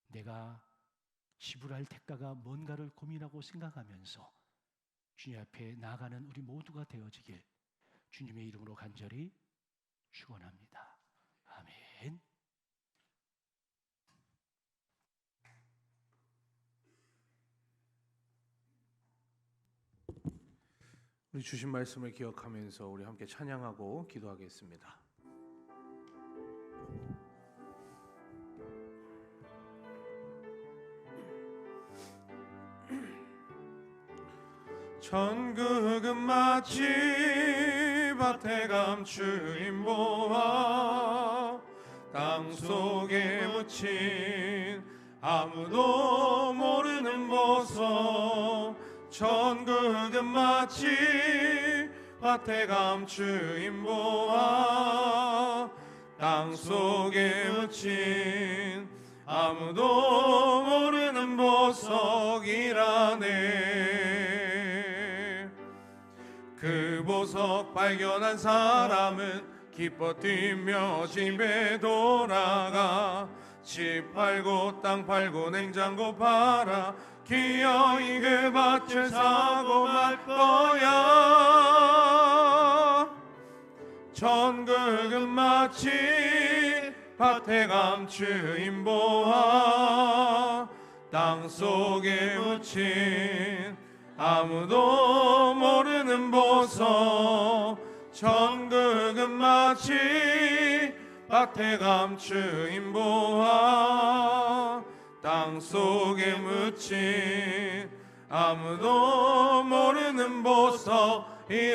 내가 지불할 대가가 뭔가를 고민하고 생각하면서 주님 앞에 나아가는 우리 모두가 되어지길 주님의 이름으로 간절히 축원합니다. 아멘. 우리 주신 말씀을 기억하면서 우리 함께 찬양하고 기도하겠습니다. 천국은 마치 밭에 감추인 보화 땅속에 묻힌 아무도 모르는 보석 천국은 마치 밭에 감추인 보화 땅속에 묻힌 아무도 모르는 보석이라네. 그 보석 발견한 사람은 기뻐 뛰며 집에 돌아가 집 팔고 땅 팔고 냉장고 팔아 기어이 그 밭을 사고 말 거야. 천국은 마치 밭에 감추인 보화 땅속에 묻힌 아무도 모르는 보석 천국은 마치 밭에 감추인 보화 땅속에 묻힌 아무도 모르는 보석이라네.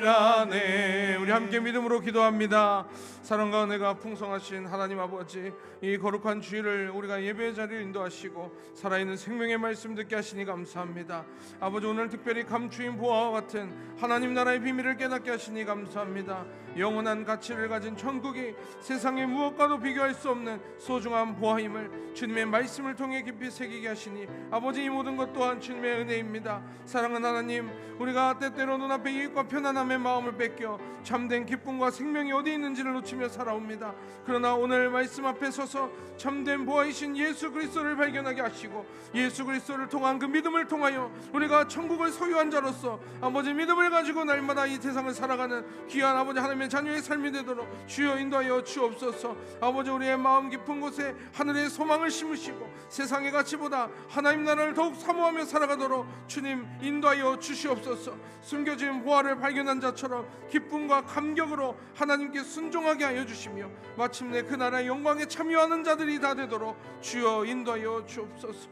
우리 함께 믿음으로 기도합니다. 사랑과 은혜가 풍성하신 하나님 아버지, 이 거룩한 주일을 우리가 예배의 자리를 인도하시고 살아있는 생명의 말씀 듣게 하시니 감사합니다. 아버지, 오늘 특별히 감추인 보화와 같은 하나님 나라의 비밀을 깨닫게 하시니 감사합니다. 영원한 가치를 가진 천국이 세상의 무엇과도 비교할 수 없는 소중한 보화임을 주님의 말씀을 통해 깊이 새기게 하시니 아버지, 이 모든 것 또한 주님의 은혜입니다. 사랑하는 하나님, 우리가 때때로 눈앞에 이익과 편안함의 마음을 뺏겨 참된 기쁨과 생명이 어디 있는지를 놓치며 살아옵니다. 그러나 오늘 말씀 앞에 서서 참된 보화이신 예수 그리스도를 발견하게 하시고 예수 그리스도를 통한 그 믿음을 통하여 우리가 천국을 소유한 자로서 아버지 믿음을 가지고 날마다 이 세상을 살아가는 귀한 아버지 하나님의 자녀의 삶이 되도록 주여 인도하여 주옵소서. 아버지, 우리의 마음 깊은 곳에 하늘의 소망을 심으시고 세상의 가치보다 하나님 나라를 더욱 사모하며 살아가도록 주님 인도하여 주시옵소서. 숨겨진 보화를 발견한 자처럼 기쁨과 감격으로 하나님께 순종하게 하여 주시며 마침내 그 나라의 영광에 참여하는 자들이 다 되도록 주여 인도하여 주옵소서.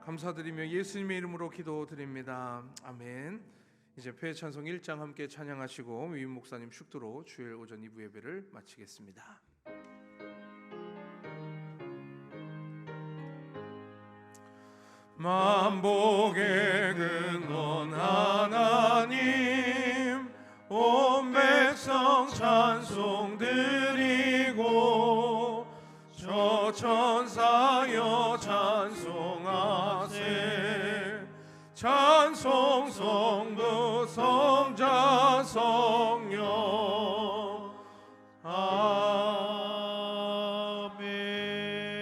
감사드리며 예수님의 이름으로 기도드립니다. 아멘. 이제 표해찬송 1장 함께 찬양하시고 위임 목사님 축도로 주일 오전 2부 예배를 마치겠습니다. 만복의 근원 하나님, 온 백성 찬송 드리고 저 천사여 찬송하세. 찬송 성부 성자 성령.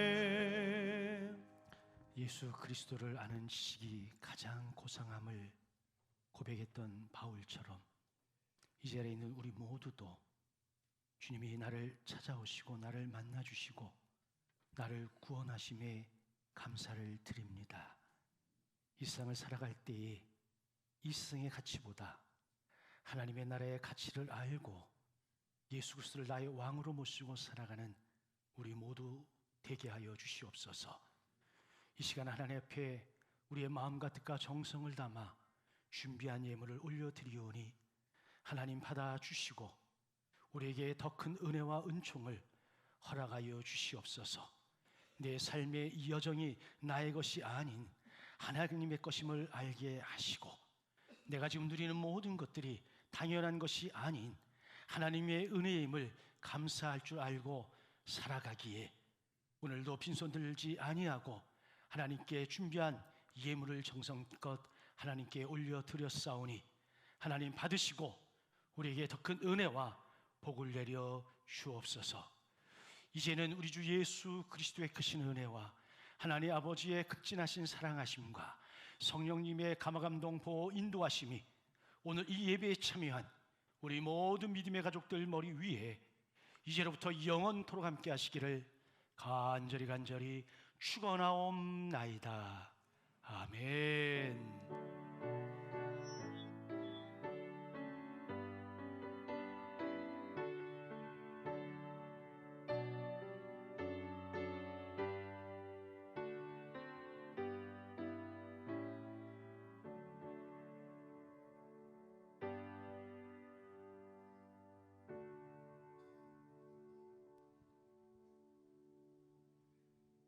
아멘. 예수 그리스도를 아는 지식이 가장 고상함을 고백했던 바울처럼 이 자리에 있는 우리 모두도 주님이 나를 찾아오시고 나를 만나주시고 나를 구원하심에 감사를 드립니다. 이 세상을 살아갈 때에 이 세상의 가치보다 하나님의 나라의 가치를 알고 예수 그리스도를 나의 왕으로 모시고 살아가는 우리 모두 되게 하여 주시옵소서. 이 시간 하나님 앞에 우리의 마음과 뜻과 정성을 담아 준비한 예물을 올려드리오니 하나님 받아주시고 우리에게 더 큰 은혜와 은총을 허락하여 주시옵소서. 내 삶의 이 여정이 나의 것이 아닌 하나님의 것임을 알게 하시고 내가 지금 누리는 모든 것들이 당연한 것이 아닌 하나님의 은혜임을 감사할 줄 알고 살아가기에 오늘도 빈손 들지 아니하고 하나님께 준비한 예물을 정성껏 하나님께 올려드렸사오니 하나님 받으시고 우리에게 더 큰 은혜와 복을 내려 주옵소서. 이제는 우리 주 예수 그리스도의 크신 은혜와 하나님 아버지의 극진하신 사랑하심과 성령님의 감화감동 보호 인도하심이 오늘 이 예배에 참여한 우리 모든 믿음의 가족들 머리 위에 이제로부터 영원토록 함께 하시기를 간절히 축원하옵나이다. 아멘.